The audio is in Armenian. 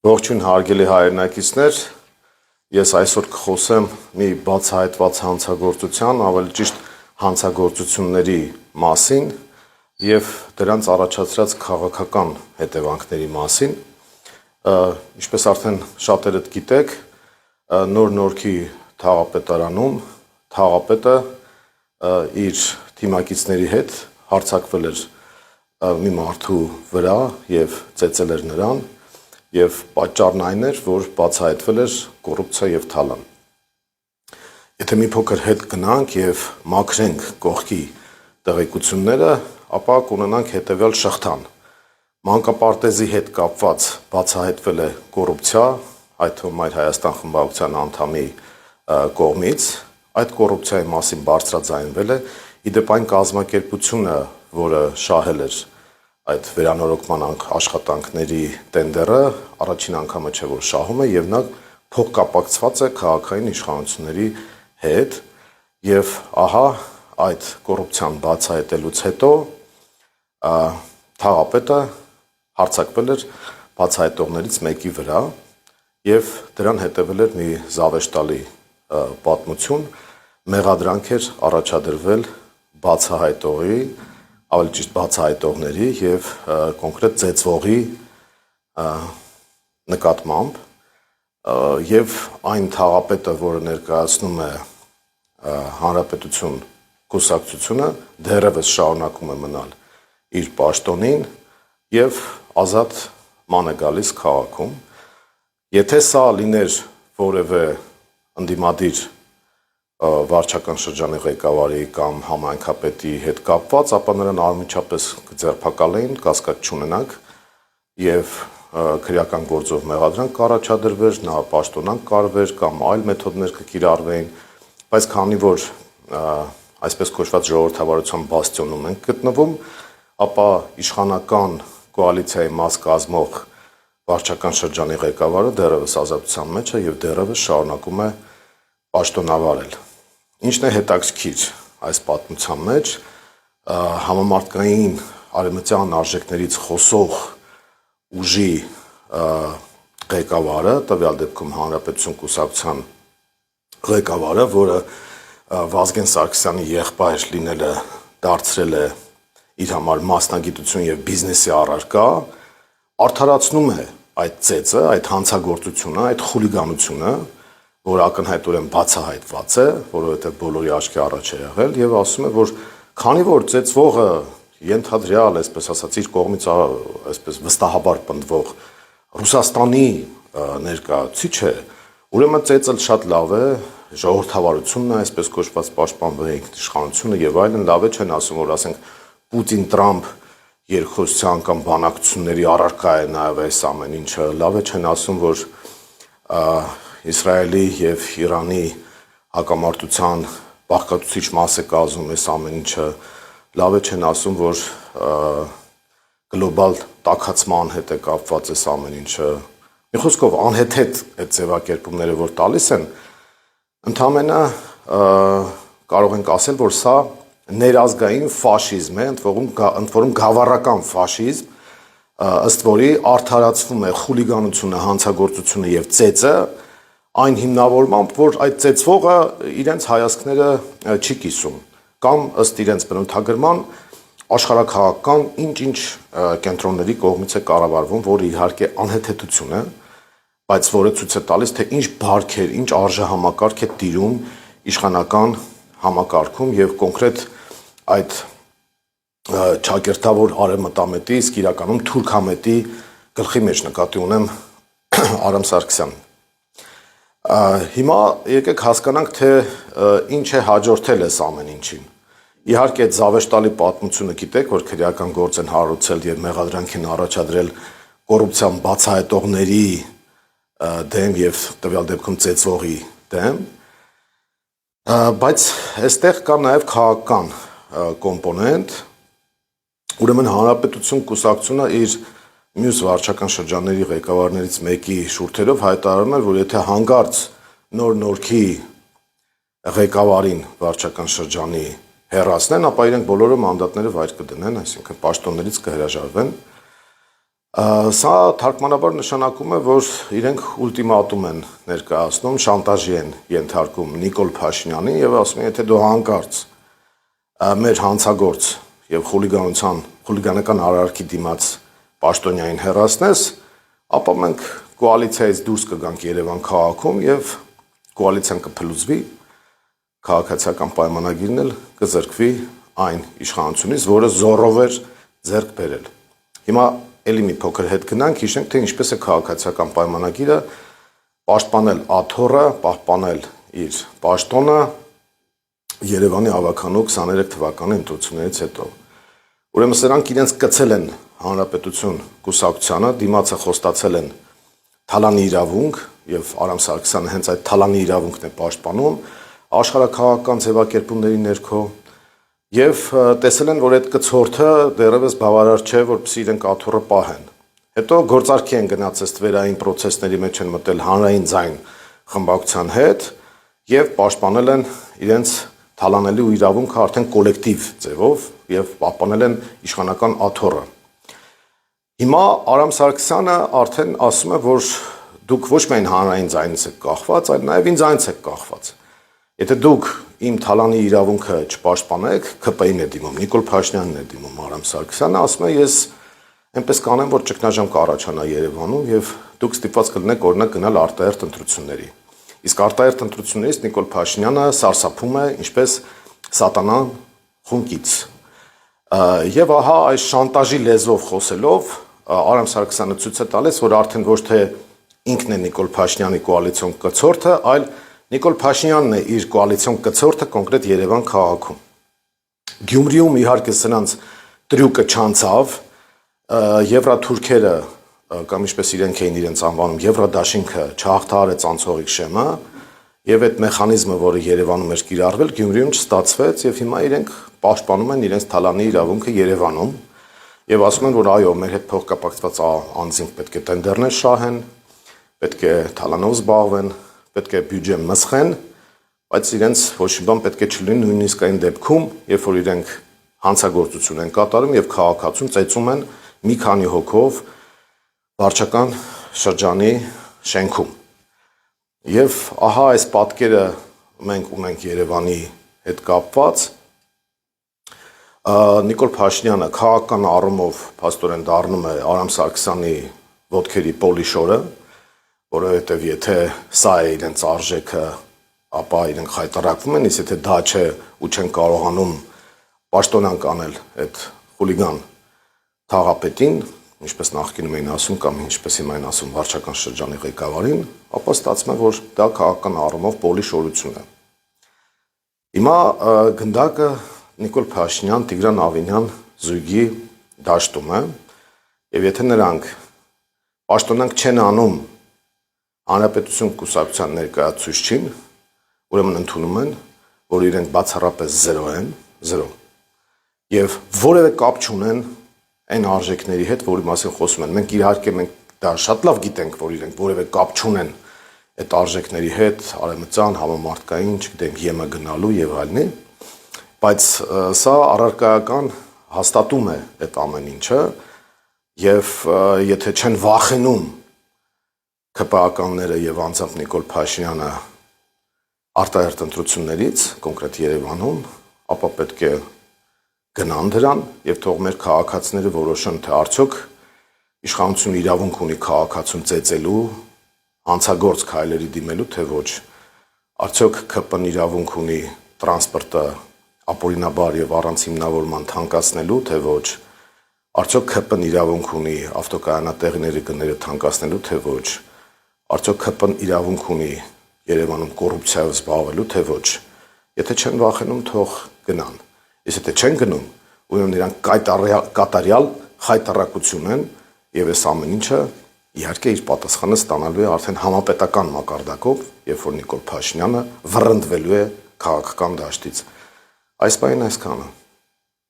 Ողջույն հարգելի հայրենակիցներ, ես այսօր կխոսեմ մի բացահայտված հանցագործության, ավելի ճիշտ հանցագործությունների մասին եւ դրանց առաջացրած քաղաքական հետևանքների մասին։ Ինչպես արդեն շատերդ գիտեք, Նոր Նորքի թաղապետարանում թաղապետը իր թիմակիցների հետ հարձակվել էր մի մարդու վրա եւ ծեծել էր նրան եւ պատճառն այն էր, որ բացահայտվել էր կոռուպցիա եւ թալան։ Եթե մի փոքր հետ գնանք եւ մաքրենք կողքի տեղեկությունները, ապա կունենանք հետեւյալ շղթան։ Մանկապարտեզի հետ կապված բացահայտվել է կոռուպցիա, այդ թվում Մայր Հայաստան խմբակցության անդամի կողմից, այդ կոռուպցիայի մասին բարձրաձայնվել է, իդեպ այն կազմակերպությունը, որը շահել էր այդ վերանորոգման աշխատանքների տենդերը, առաջին անգամը չէ որ շահում է եւ նա փոխկապակցված է քաղաքային իշխանությունների հետ եւ ահա այդ կոռուպցիան բացահայտելուց հետո թաղապետը հարձակվել էր բացահայտողներից մեկի վրա եւ դրան հետեւել էր մի զավեշտալի պատմություն, մեղադրանք էր առաջադրվել բացահայտողի, ավելի ճիշտ բացահայտողների եւ կոնկրետ ծեծվողի նկատմամբ եւ այն թաղապետը, որը ներկայացնում է Հանրապետություն կուսակցությունը, դեռևս շարունակում է մնալ իր պաշտոնին եւ ազատ ման է գալիս քաղաքում։ Եթե սա լիներ որևէ ընդդիմադիր վարչական շրջանի ղեկավարի կամ համայնքապետի հետ կապված, ապա նրան անմիջապես կձերբակալեին, կասկած չունենանք եւ քրեական գործով մեղադրանք կառաջադրվեր, նա պաշտոնանկ կարվեր կամ այլ մեթոդներ կկիրառվեին, բայց քանի որ այսպես կոչված ժողովրդավարության բաստիոնում ենք գտնվում, ապա իշխանական կոալիցիայի մաս կազմող վարչական շրջանի ղեկավարը դեռևս ազատության մեջ է եւ դեռևս շարունակում է պաշտոնավարել։ Ինչն է հետաքրքիր այս պատմության մեջ, համամարտկային արևմտյան արժեքներից խոսող ուժի ղեկավարը, տվյալ դեպքում Հանրապետություն կուսակցության ղեկավարը, որը Վազգեն Սարգսյանի եղբայր լինելը դարձրել է իր համար մասնագիտություն եւ բիզնեսի առարկա, արդարացնում է այդ ծեծը, այդ հանցագործությունը, այդ խուլիգանությունը, որ ակնհայտորեն բացահայտված է, որովհետև բոլորի աչքի առաջ է եղել եւ ասում է, որ քանի որ ծեծվողը ենթադրյալ, այսպես ասած, իր կողմից այսպես վստահաբար պնդվող Ռուսաստանի ներկայացուցիչ է, ուրեմն ծեծել շատ լավ է, ժողովրդավարությունն է, այսպես կոչված պաշտպանվող իշխանությունը եւ այլն, լավ է չեն ասում, որ ասենք Պուտին-Տրամփ երկխոսության կամ բանակցությունների առարկա է նաեւ այս ամեն ինչը, լավ է չեն ասում, որ Իսրայելի եւ Իրանի հակամարտության բաղկացուցիչ մաս է կազմում այս ամեն ինչը, լավ է չեն ասում, որ գլոբալ տաքացման հետ է կապված այս ամեն ինչը։ Մի խոսքով անհեթեթ այդ ձևակերպումները որ տալիս են, ընդամենը կարող ենք ասել, որ սա ներազգային ֆաշիզմ է, ընդ որում գավառական ֆաշիզմ, ըստ որի արդարացվում է խուլիգանությունը, հանցագործությունը եւ ծեծը, այն հիմնավորմամբ, որ այդ ծեծվողը իրենց հայացքները չի կիսում, կամ ըստ իրենց բնութագրման աշխարհաքաղաքական ինչ-ինչ կենտրոնների կողմից է կառավարվում, որը իհարկե անհեթեթություն է, բայց որը ցույց է տալիս, թե ինչ բարքեր, ինչ արժեհամակարգ է տիրում իշխանական համակարգում եւ կոնկրետ այդ ճակերտավոր արևմտամետի, իսկ իրականում թուրքամետի գլխի մեջ նկատի ունեմ Արամ Սարգսյանն։ Հիմա եկեք հասկանանք, թե ինչ է հաջորդել այս ամեն ինչին։ Իհարկե այդ զավեշտալի պատմությունը գիտեք, որ քրեական գործ են հարուցել եւ մեղադրանք են առաջադրել կոռուպցիան բացահայտողների դեմ եւ տվյալ դեպքում ծեծվողի դեմ, բայց այստեղ կա նաեւ քաղաքական կոմպոնենտ, ուրեմն Հանրապետություն կուսակցությունը իր մյուս վարչական շրջանների ղեկավարներից մեկի շուրթերով հայտարարում էր, որ եթե հանգարց Նոր Նորքի ղեկավարին վարչական շրջանի հեռացնեն, ապա իրենք բոլորը մանդատները վայր կդնեն, այսինքն պաշտոններից կհրաժարվեն Սա թարգմանաբար նշանակում է, որ իրենք ուլտիմատում են ներկայացնում, շանտաժի են ենթարկում Նիկոլ Փաշինյանին եւ ասում են, եթե դու հանկարծ մեր հանցագործ եւ խուլիգանական արարքի դիմաց պաշտոնյային հեռացնես, ապա մենք կոալիցիայից դուրս կգանք Երևան քաղաքում եւ կոալիցիան կփլուզվի, քաղաքացիական պայմանագիրն էլ կզրկվի այն իշխանությունից, որը զորով էր ձեռք բերել։ Հիմա էլի մի փոքր հետ գնանք, հիշենք, թե ինչպես է քաղաքացիական պայմանագիրը պաշտպանել աթոռը, պահպանել իր պաշտոնը Երևանի ավականու 23 թվականի ընտրություններից հետո։ Ուրեմն սրանք իրենց կցել են Հանրապետություն կուսակցությանը, դիմացը խոստացել են թալանի իրավունք եւ Արամ Սարգսյանը հենց այդ թալանի իրավունքն է պաշտպանում աշխարհակաղակական ձևակերպումների ներքո եւ տեսել են, որ այդ կցորդը դեռևս բավարար չէ, որպեսզի իրենք աթոռը պահեն։ Հետո գործարքի են գնացել ստվերային process-ների մեջ են մտել հանրային ձայն խմբակցության հետ եւ պաշտպանել են իրենց թալանելու իրավունքը արդեն կոլեկտիվ ձևով եւ պահպանել են իշխանական աթոռը։ Հիմա Արամ Սարգսյանը արդեն ասում է, որ դուք ոչ միայն հանրային ձայնից եք կախված, այլ նաեւ ինձանից եք կախված։ Եթե դուք իմ թալանի իրավունքը չպաշտպանեք, ԿՊ-ին է դիմում, Նիկոլ Փաշինյանն է դիմում Արամ Սարգսյանը, ասում է ես այնպես կանեմ, որ ճգնաժամ կառաջանա Երևանում եւ դուք ստիպված կլինեք օրինակ գնալ արտահերթ ընտրությունների։ Իսկ արտահերթ ընտրություններից Նիկոլ Փաշինյանը սարսափում է ինչպես սատանան խունկից։ Եվ ահա այս շանտաժի լեզվով խոսելով Արամ Սարգսյանը ցույց է տալիս, որ արդեն ոչ թե ինքն է Նիկոլ Փաշինյանի կոալիցիոն կցորդը, այլ Նիկոլ Փաշինյանն է իր կոալիցիոն կցորդը կոնկրետ Երևան քաղաքում։ Գյումրիում իհարկե սրանց տրյուկը չանցավ, եվրաթուրքերը կամ ինչպես իրենք էին իրենց անվանում, Եվրադաշինքը չհաղթահարեց անցողիկ շեմը, եւ այդ մեխանիզմը, որը Երևանում էր կիրառվել, Գյումրիում չստացվեց եւ հիմա իրենք պաշտպանում են իրենց թալանի իրավունքը Երևանում եւ ասում են, որ այո, մեր հետ փոխկապակցված անձինք պետք է տենդերներ շահեն, պետք է թալանով զբաղվեն, պետք է բյուջե մսխեն, բայց իրենց ոչ մի բան պետք է չլինի նույնիսկ այն դեպքում, երբ որ իրենք հանցագործություն են կատարում եւ քաղաքացուն ծեծում են մի քանի հոգով վարչական շրջանի շենքում։ Եվ ահա այս պատկերը մենք ունենք Երևանի հետ կապված։ Նիկոլ Փաշինյանը քաղաքական առումով փաստորեն դառնում է Արամ Սարգսյանի ոտքերի պոլիշորը, որովհետև եթե սա է իրենց արժեքը, ապա իրենք խայտարակվում են, իսկ եթե դա չէ ու չեն կարողանում պաշտոնանկ անել այդ խուլիգան թաղապետին, ինչպես նախկինում էին ասում կամ ինչպես հիմա են ասում վարչական շրջանի ղեկավարին, ապա ստացվում է, որ դա քաղաքական առումով պոլիշորություն է։ Հիմա գնդակը Նիկոլ Փաշինյան, Տիգրան Ավինյան զույգի դաշտում է, եւ եթե նրանք պաշտոնանկ չեն անում Հանրապետություն կուսակցության ներկայացուցչին, ուրեմն ընդունում են, որ իրենք բացառապես 0 են, 0, եւ որևէ կապ չունեն այն արժեքների հետ, որի մասին խոսում են։ Մենք իհարկե դա շատ լավ գիտենք, որ իրենք որևէ կապ չունեն այդ արժեքների հետ, արևմտյան, համամարտկային, չգիտեմ, ԵՄ գնալու եւ այլն, բայց սա առարկայական հաստատում է այդ ամեն ինչը եւ եթե չեն վախենում ԿՊԱ-ականները եւ անձամբ Նիկոլ Փաշինյանը արտահերթ ընտրություններից, կոնկրետ Երևանում, ապա պետք է գնան դրան եւ թող մեր քաղաքացիները որոշեն, թե արդյոք իշխանությունը իրավունք ունի քաղաքացուն ծեծելու, հանցագործ քայլերի դիմելու, թե ոչ։ Արդյոք ԿՊ-ն իրավունք ունի տրանսպորտը ապօրինաբար եւ առանց հիմնավորման թանկացնելու, թե ոչ։ Արդյոք ԿՊ-ն իրավունք ունի ավտոկայանատեղիների գները թանկացնելու, թե ոչ։ Արդյոք ԿՊ-ն իրավունք ունի Երևանում կոռուպցիայով զբաղվելու, թե ոչ։ Եթե չեն վախենում, թող գնան։ Իսկ եթե չեն գնում, ուրեմն նրանք կատարյալ խայտարակություն են եւ այս ամեն ինչը իհարկե իր պատասխանը ստանալու է արդեն համապետական մակարդակով, երբ որ Նիկոլ Փաշինյանը վռնդվելու է քաղաքական դաշտից։ Այս բանին այսքանը։